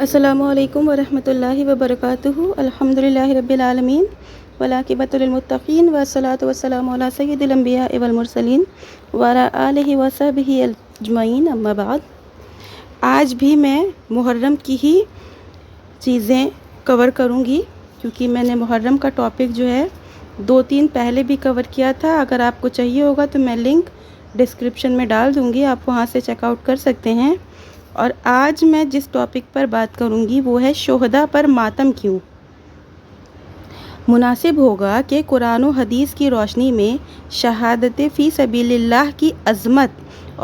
السلام علیکم ورحمۃ اللہ وبرکاتہ۔ الحمدللہ رب العالمین والعاقبۃ للمتقین والصلاۃ والسلام علی سید الانبیاء والمرسلین وعلی آلہ وصحبہ اجمعین، اما بعد۔ آج بھی میں محرم کی ہی چیزیں کور کروں گی، کیونکہ میں نے محرم کا ٹاپک جو ہے 2-3 پہلے بھی کور کیا تھا۔ اگر آپ کو چاہیے ہوگا تو میں لنک ڈسکرپشن میں ڈال دوں گی، آپ وہاں سے چیک آؤٹ کر سکتے ہیں۔ اور آج میں جس ٹاپک پر بات کروں گی وہ ہے شہداء پر ماتم کیوں۔ مناسب ہوگا کہ قرآن و حدیث کی روشنی میں شہادت فی سبیل اللہ کی عظمت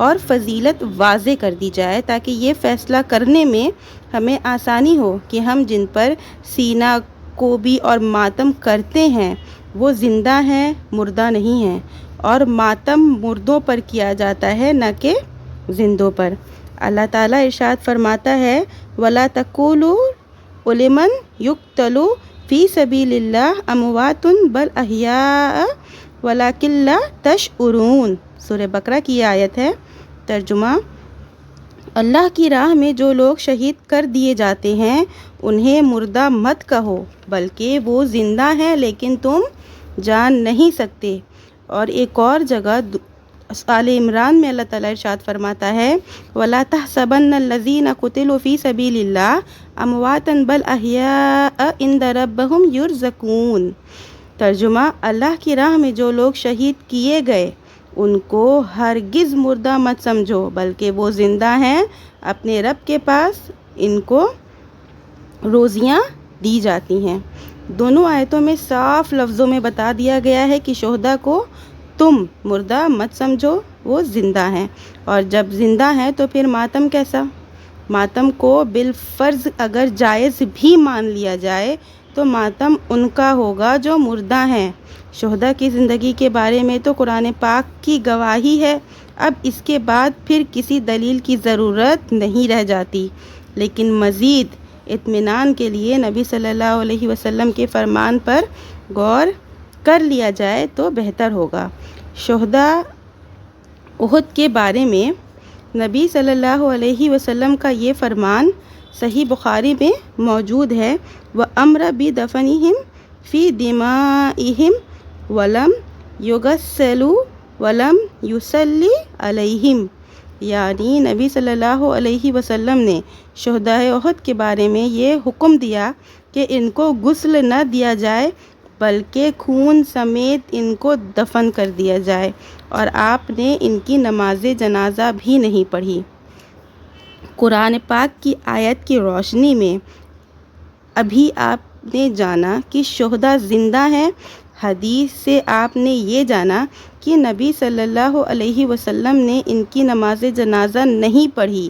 اور فضیلت واضح کر دی جائے، تاکہ یہ فیصلہ کرنے میں ہمیں آسانی ہو کہ ہم جن پر سینہ کوبی اور ماتم کرتے ہیں وہ زندہ ہیں، مردہ نہیں ہیں، اور ماتم مردوں پر کیا جاتا ہے نہ کہ زندوں پر۔ اللہ تعالیٰ ارشاد فرماتا ہے وَلَا تَقُولُوا لِمَنْ يُقْتَلُ فِي سَبِيلِ اللَّهِ أَمْوَاتٌ بَلْ أَحْيَاءٌ وَلَكِنْ لَا تَشْعُرُونَ۔ سورہ بقرہ کی آیت ہے۔ ترجمہ: اللہ کی راہ میں جو لوگ شہید کر دیے جاتے ہیں انہیں مردہ مت کہو، بلکہ وہ زندہ ہیں لیکن تم جان نہیں سکتے۔ اور ایک اور جگہ آل عمران میں اللہ تعالیٰ ارشاد فرماتا ہے وَلَا تَحْسَبَنَّ الَّذِينَ قُتِلُوا فِي سَبِيلِ اللَّهِ أَمْوَاتًا بَلْ أَحْيَاءٌ عِندَ رَبِّهِمْ يُرْزَقُونَ۔ ترجمہ: اللہ کی راہ میں جو لوگ شہید کیے گئے ان کو ہرگز مردہ مت سمجھو، بلکہ وہ زندہ ہیں، اپنے رب کے پاس ان کو روزیاں دی جاتی ہیں۔ دونوں آیتوں میں صاف لفظوں میں بتا دیا گیا ہے کہ شہداء کو تم مردہ مت سمجھو، وہ زندہ ہیں، اور جب زندہ ہیں تو پھر ماتم کیسا؟ ماتم کو بالفرض اگر جائز بھی مان لیا جائے تو ماتم ان کا ہوگا جو مردہ ہیں۔ شہداء کی زندگی کے بارے میں تو قرآن پاک کی گواہی ہے، اب اس کے بعد پھر کسی دلیل کی ضرورت نہیں رہ جاتی۔ لیکن مزید اطمینان کے لیے نبی صلی اللہ علیہ وسلم کے فرمان پر غور کر لیا جائے تو بہتر ہوگا۔ شہداء احد کے بارے میں نبی صلی اللہ علیہ وسلم کا یہ فرمان صحیح بخاری میں موجود ہے وَأَمْرَ بِدَفْنِهِمْ فِي دِمَائِهِمْ وَلَمْ يُغَسَّلُوا وَلَمْ يُصَلِّ عَلَيْهِمْ۔ یعنی نبی صلی اللہ علیہ وسلم نے شہداء احد کے بارے میں یہ حکم دیا کہ ان کو غسل نہ دیا جائے بلکہ خون سمیت ان کو دفن کر دیا جائے، اور آپ نے ان کی نماز جنازہ بھی نہیں پڑھی۔ قرآن پاک کی آیت کی روشنی میں ابھی آپ نے جانا کہ شہداء زندہ ہیں، حدیث سے آپ نے یہ جانا کہ نبی صلی اللہ علیہ وسلم نے ان کی نماز جنازہ نہیں پڑھی۔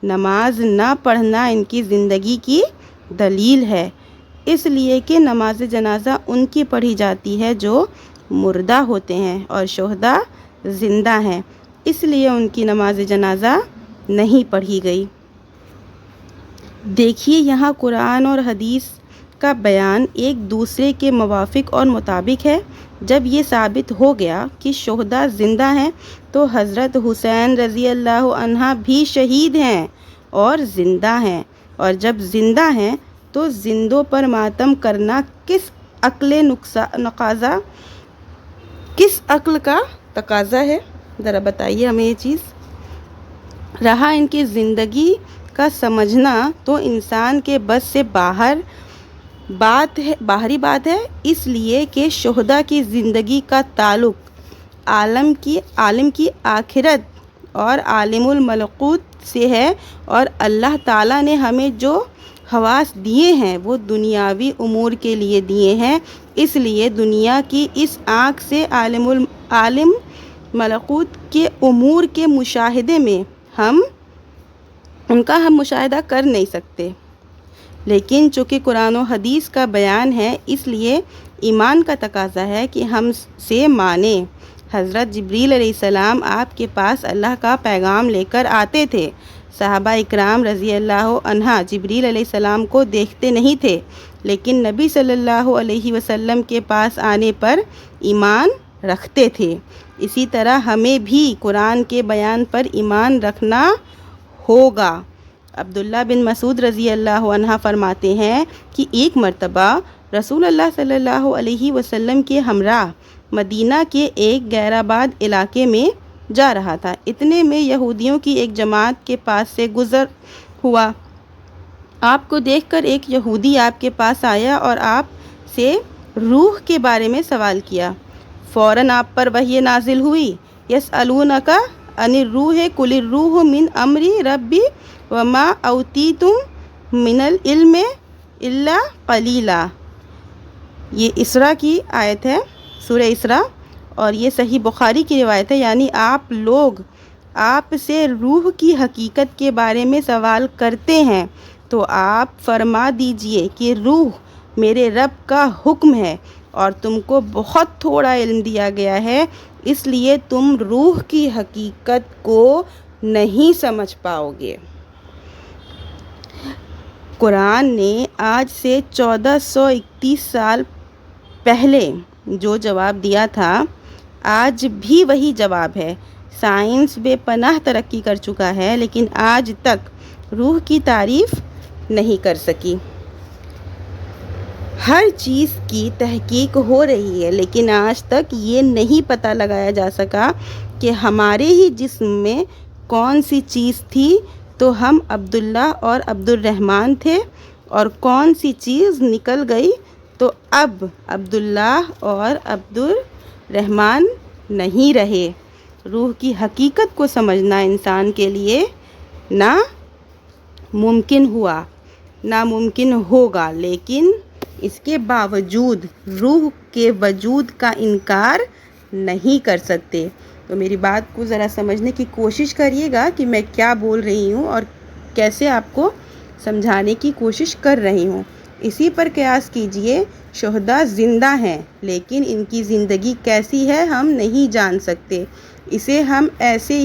نماز نہ پڑھنا ان کی زندگی کی دلیل ہے، اس لیے کہ نماز جنازہ ان کی پڑھی جاتی ہے جو مردہ ہوتے ہیں، اور شہداء زندہ ہیں، اس لیے ان کی نماز جنازہ نہیں پڑھی گئی۔ دیکھیے یہاں قرآن اور حدیث کا بیان ایک دوسرے کے موافق اور مطابق ہے۔ جب یہ ثابت ہو گیا کہ شہداء زندہ ہیں تو حضرت حسین رضی اللہ عنہ بھی شہید ہیں اور زندہ ہیں، اور جب زندہ ہیں تو زندوں پر ماتم کرنا کس عقل کا تقاضا ہے؟ ذرا بتائیے ہمیں یہ چیز۔ رہا ان کی زندگی کا سمجھنا تو انسان کے بس سے باہری بات ہے، اس لیے کہ شہداء کی زندگی کا تعلق عالم کی آخرت اور عالم الملکوت سے ہے، اور اللہ تعالیٰ نے ہمیں جو حواس دیے ہیں وہ دنیاوی امور کے لیے دیے ہیں، اس لیے دنیا کی اس آنکھ سے عالم ملکوت کے امور کے مشاہدے میں ہم مشاہدہ کر نہیں سکتے۔ لیکن چونکہ قرآن و حدیث کا بیان ہے اس لیے ایمان کا تقاضا ہے کہ ہم سے مانیں۔ حضرت جبریل علیہ السلام آپ کے پاس اللہ کا پیغام لے کر آتے تھے۔ صحابہ اکرام رضی اللہ عنہ جبریل علیہ السلام کو دیکھتے نہیں تھے، لیکن نبی صلی اللہ علیہ وسلم کے پاس آنے پر ایمان رکھتے تھے۔ اسی طرح ہمیں بھی قرآن کے بیان پر ایمان رکھنا ہوگا۔ عبداللہ بن مسعود رضی اللہ عنہ فرماتے ہیں کہ ایک مرتبہ رسول اللہ صلی اللہ علیہ وسلم کے ہمراہ مدینہ کے ایک غیر آباد علاقے میں جا رہا تھا۔ اتنے میں یہودیوں کی ایک جماعت کے پاس سے گزر ہوا۔ آپ کو دیکھ کر ایک یہودی آپ کے پاس آیا اور آپ سے روح کے بارے میں سوال کیا۔ فوراً آپ پر وحی نازل ہوئی، یسألونک عن الروح قل الروح من امر ربی وما اوتیتم من العلم الا قلیلا۔ یہ اسراء کی آیت ہے، سورہ اسراء، اور یہ صحیح بخاری کی روایت ہے۔ یعنی آپ سے روح کی حقیقت کے بارے میں سوال کرتے ہیں تو آپ فرما دیجئے کہ روح میرے رب کا حکم ہے اور تم کو بہت تھوڑا علم دیا گیا ہے، اس لیے تم روح کی حقیقت کو نہیں سمجھ پاؤ گے۔ قرآن نے آج سے 1431 سال پہلے جو جواب دیا تھا آج بھی وہی جواب ہے۔ سائنس بے پناہ ترقی کر چکا ہے لیکن آج تک روح کی تعریف نہیں کر سکی۔ ہر چیز کی تحقیق ہو رہی ہے لیکن آج تک یہ نہیں پتہ لگایا جا سکا کہ ہمارے ہی جسم میں کون سی چیز تھی تو ہم عبداللہ اور عبد الرحمن تھے، اور کون سی چیز نکل گئی تو اب عبداللہ اور عبد الرحمن نہیں رہے۔ روح کی حقیقت کو سمجھنا انسان کے لیے ناممکن ہوا، ناممکن ہوگا، لیکن اس کے باوجود روح کے وجود کا انکار نہیں کر سکتے۔ تو میری بات کو ذرا سمجھنے کی کوشش کریے گا کہ میں کیا بول رہی ہوں اور کیسے آپ کو سمجھانے کی کوشش کر رہی ہوں۔ اسی پر قیاس کیجئے، شہداء زندہ ہیں لیکن ان کی زندگی کیسی ہے ہم نہیں جان سکتے۔ اسے ہمیں ایسے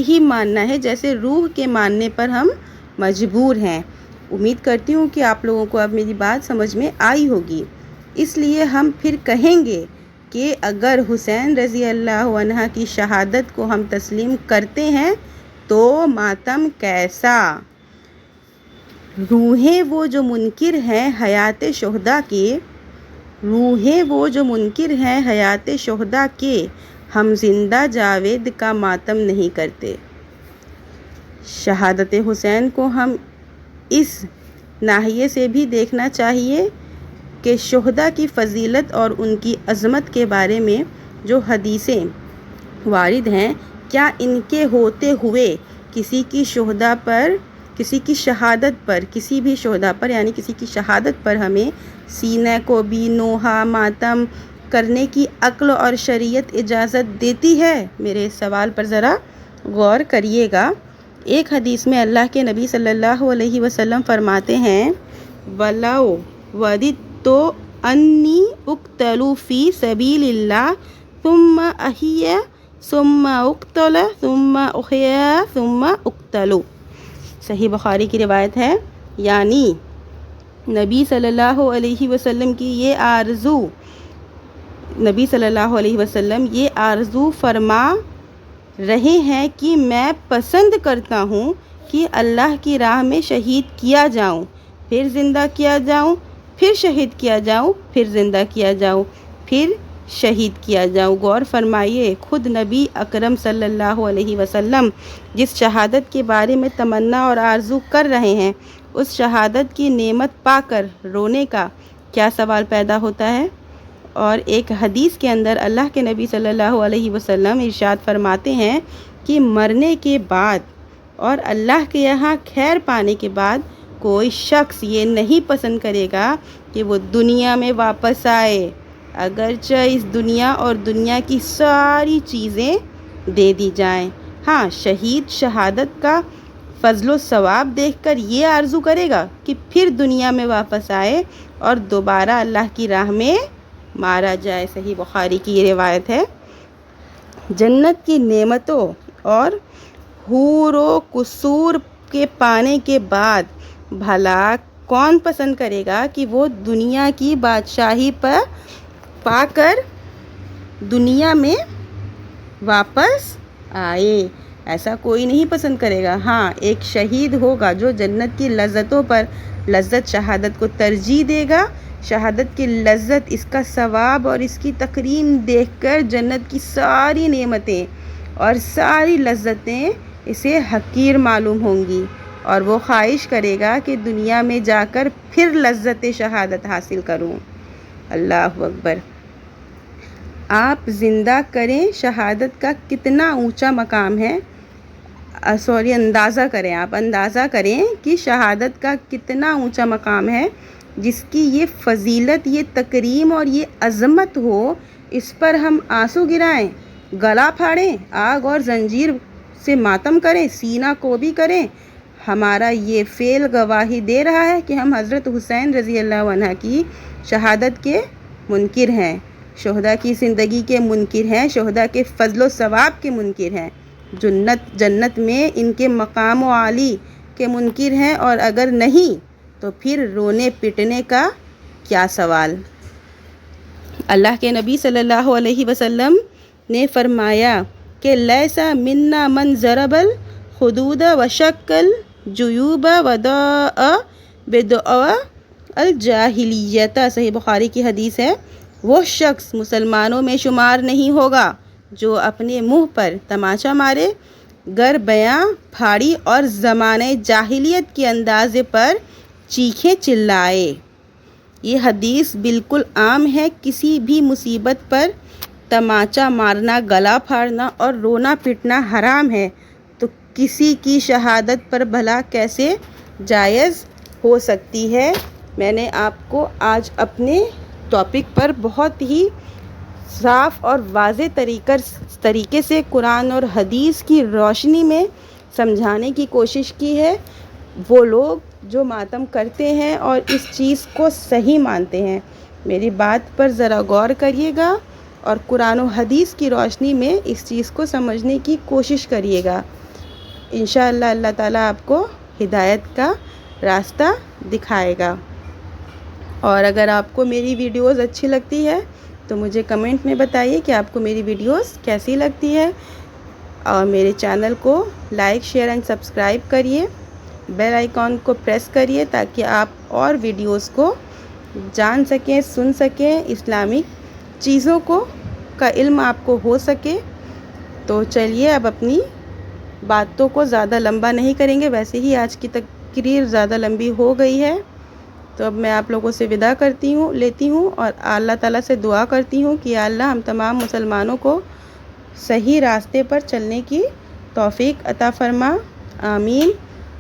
ہی ماننا ہے جیسے روح کے ماننے پر ہم مجبور ہیں۔ امید کرتی ہوں کہ آپ لوگوں کو اب میری بات سمجھ میں آئی ہوگی۔ اس لیے ہم پھر کہیں گے کہ اگر حسین رضی اللہ عنہ کی شہادت کو ہم تسلیم کرتے ہیں تو ماتم کیسا؟ روحیں وہ جو منکر ہیں حیات شہداء کے، ہم زندہ جاوید کا ماتم نہیں کرتے۔ شہادت حسین کو ہم اس ناحیے سے بھی دیکھنا چاہیے کہ شہداء کی فضیلت اور ان کی عظمت کے بارے میں جو حدیثیں وارد ہیں، کیا ان کے ہوتے ہوئے کسی کی شہادت پر ہمیں سینہ کو بھی نوحہ ماتم کرنے کی عقل اور شریعت اجازت دیتی ہے؟ میرے سوال پر ذرا غور کریے گا۔ ایک حدیث میں اللہ کے نبی صلی اللہ علیہ وسلم فرماتے ہیں، وَلَوْ وَدِدتُّ أَنِّي أُقْتَلُ فِي سَبِيلِ اللَّهِ ثُمَّ أَحْيَا ثُمَّ أُقْتَلَ ثُمَّ أُحْيَا ثُمَّ أُقْتَلُ۔ صحیح بخاری کی روایت ہے، یعنی نبی صلی اللہ علیہ وسلم کی نبی صلی اللہ علیہ وسلم یہ آرزو فرما رہے ہیں کہ میں پسند کرتا ہوں کہ اللہ کی راہ میں شہید کیا جاؤں، پھر زندہ کیا جاؤں، پھر شہید کیا جاؤں، پھر زندہ کیا جاؤں، پھر شہید کیا جاؤں۔ غور فرمائیے، خود نبی اکرم صلی اللہ علیہ وسلم جس شہادت کے بارے میں تمنا اور آرزو کر رہے ہیں، اس شہادت کی نعمت پا کر رونے کا کیا سوال پیدا ہوتا ہے؟ اور ایک حدیث کے اندر اللہ کے نبی صلی اللہ علیہ وسلم ارشاد فرماتے ہیں کہ مرنے کے بعد اور اللہ کے یہاں خیر پانے کے بعد کوئی شخص یہ نہیں پسند کرے گا کہ وہ دنیا میں واپس آئے، اگرچہ اس دنیا اور دنیا کی ساری چیزیں دے دی جائیں۔ ہاں، شہید شہادت کا فضل و ثواب دیکھ کر یہ آرزو کرے گا کہ پھر دنیا میں واپس آئے اور دوبارہ اللہ کی راہ میں مارا جائے۔ صحیح بخاری کی یہ روایت ہے۔ جنت کی نعمتوں اور حور و قصور کے پانے کے بعد بھلا کون پسند کرے گا کہ وہ دنیا کی بادشاہی پر پا کر دنیا میں واپس آئے؟ ایسا کوئی نہیں پسند کرے گا۔ ہاں، ایک شہید ہوگا جو جنت کی لذتوں پر لذت شہادت کو ترجیح دے گا۔ شہادت کی لذت، اس کا ثواب اور اس کی تکریم دیکھ کر جنت کی ساری نعمتیں اور ساری لذتیں اسے حقیر معلوم ہوں گی، اور وہ خواہش کرے گا کہ دنیا میں جا کر پھر لذت شہادت حاصل کروں۔ اللہ اکبر۔ آپ زندہ کریں شہادت کا کتنا اونچا مقام ہے، اندازہ کریں کہ شہادت کا کتنا اونچا مقام ہے، جس کی یہ فضیلت، یہ تکریم اور یہ عظمت ہو، اس پر ہم آنسو گرائیں، گلا پھاڑیں، آگ اور زنجیر سے ماتم کریں، سینہ کو بھی کریں۔ ہمارا یہ فعل گواہی دے رہا ہے کہ ہم حضرت حسین رضی اللہ عنہ کی شہادت کے منکر ہیں، شہداء کی زندگی کے منکر ہیں، شہداء کے فضل و ثواب کے منکر ہیں، جنت میں ان کے مقام و عالی کے منکر ہیں، اور اگر نہیں تو پھر رونے پٹنے کا کیا سوال۔ اللہ کے نبی صلی اللہ علیہ وسلم نے فرمایا کہ لیسا منا من ضرب الخدود وشق الجیوب ودعا بدعا الجاہلیت، صحیح بخاری کی حدیث ہے۔ وہ شخص مسلمانوں میں شمار نہیں ہوگا جو اپنے منہ پر تماچا مارے، گر بیاں پھاڑی اور زمانے جاہلیت کے اندازے پر چیخے چلائے۔ یہ حدیث بالکل عام ہے۔ کسی بھی مصیبت پر تماچا مارنا، گلا پھاڑنا اور رونا پٹنا حرام ہے، تو کسی کی شہادت پر بھلا کیسے جائز ہو سکتی ہے؟ میں نے آپ کو آج اپنے ٹاپک پر بہت ہی صاف اور واضح طریقے سے قرآن اور حدیث کی روشنی میں سمجھانے کی کوشش کی ہے۔ وہ لوگ جو ماتم کرتے ہیں اور اس چیز کو صحیح مانتے ہیں، میری بات پر ذرا غور کریے گا اور قرآن و حدیث کی روشنی میں اس چیز کو سمجھنے کی کوشش کریے گا۔ انشاءاللہ اللہ تعالیٰ آپ کو ہدایت کا راستہ دکھائے گا۔ اور اگر آپ کو میری ویڈیوز اچھی لگتی ہے تو مجھے کمنٹ میں بتائیے کہ آپ کو میری ویڈیوز کیسی لگتی ہے، اور میرے چینل کو لائک، شیئر اینڈ سبسکرائب کریے، بیل آئیکن کو پریس کریے تاکہ آپ اور ویڈیوز کو جان سکیں، سن سکیں، اسلامک چیزوں کا علم آپ کو ہو سکے۔ تو چلیے اب اپنی باتوں کو زیادہ لمبا نہیں کریں گے، ویسے ہی آج کی تقریر زیادہ لمبی ہو گئی ہے، تو اب میں آپ لوگوں سے وداع لیتی ہوں اور اللہ تعالیٰ سے دعا کرتی ہوں کہ یا اللہ ہم تمام مسلمانوں کو صحیح راستے پر چلنے کی توفیق عطا فرما، آمین۔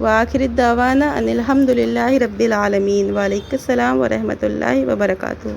وآخر دعوانا ان الحمد للہ رب العالمین۔ وعلیکم السلام ورحمۃ اللہ وبرکاتہ۔